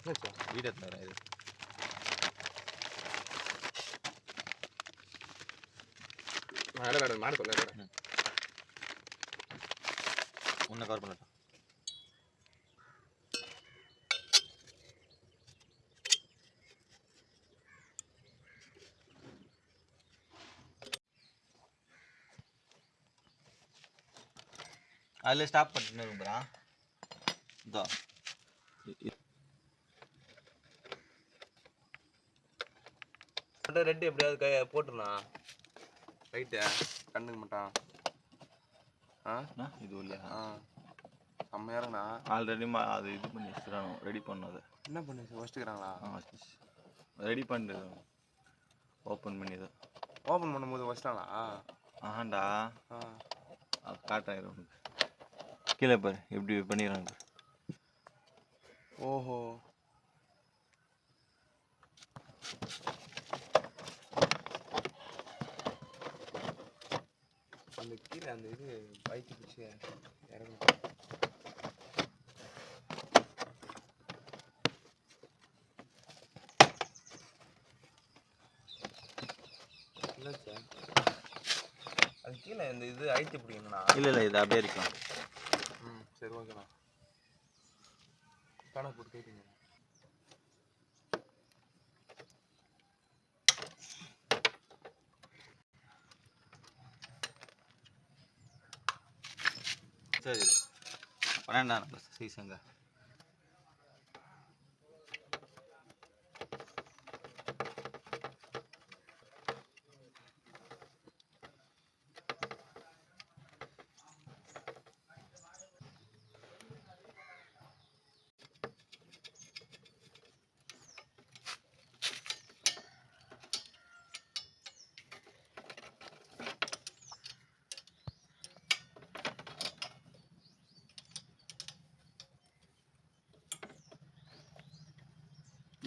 Video தரேன் இது மாடு சொல்ல உன்னை கவர் பண்ணட்டும். அதில் ஸ்டாப் பண்ணிட்டு இருக்குறா இதோ ரெட்டு எப்படியாவது போட்டுருண்ணா ரைட்டு கண்ணுக்கு மட்டும் இது இல்லையா செம்மையாரண்ணா ஆல்ரெடி அது இது பண்ணி வச்சுக்கிறாங்க ரெடி பண்ணது என்ன பண்ணி வச்சுக்கிறாங்களா ரெடி பண்ணு ஓப்பன் பண்ணி இது ஓப்பன் பண்ணும்போது வச்சிட்டாங்களா ஆஹாண்டா காட்டாயிரும் கீழே பாரு எப்படி பண்ணிடுறாங்க. ஓஹோ அந்த கீழே அந்த இது பைக்கு பிடிச்சி இறங்கும். இல்லை சார் அது கீழே இந்த இது அழுத்தி பிடிக்கணுண்ணா. இல்லை இது அப்படியே இருக்கலாம். சரி ஓகேண்ணா கணக்கு போட்டு கேட்டீங்க. சரி 12ஆம் நம்பர் சைஸுங்க.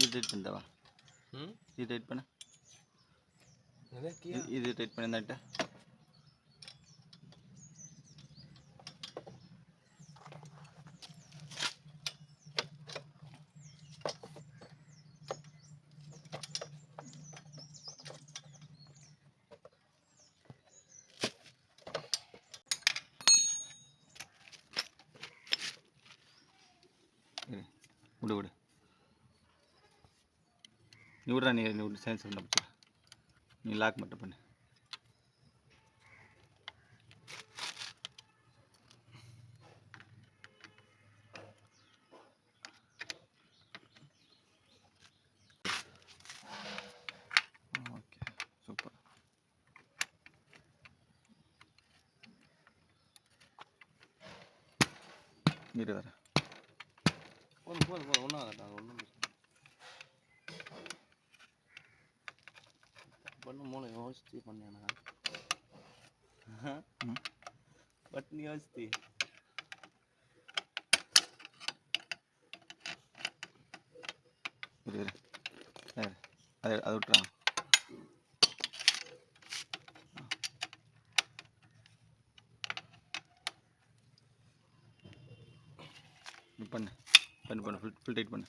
இது டைட் பண்ணிட்டவா இது டைட் பண்ண இது டைட் பண்ணி நட்ட விடு விடு நீ விட்றா நீ விட்டு சயின்ஸ் பண்ண பிடிச்சா நீ லாக் மட்டும் பண்ணு. Okay super. இரு வர போதும் ஒன்றும் ஆகட்டும் ஒன்றும் பண்ணு மூளை யோசிச்சு பண்ணேண்ணா பட்னி யோசிச்சு அதை விட்டுறான். பண்ணு பண்ணு பண்ணு ஃபுல் டைட் பண்ணு.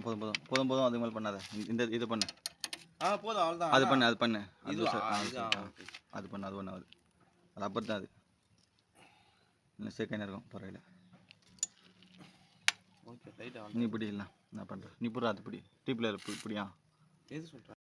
போதும் போதும் போதும் போதும் அதுக்கு மேலே பண்ணாத. இந்த இது பண்ணு போதும் அவ்வளோதான். அது பண்ணு அது பண்ணு அது அது பண்ணு அது ஒன்றாவது அது அப்புறம் தான் அது இன்னும் செகண்ட் இருக்கும் பரவாயில்ல. ஓகே ரைட்டா நீ இப்படி இல்லை நான் பண்ணுறேன் நீ புறா அது பிடி டீப்பில் இப்படியா எது சொல்கிறேன்.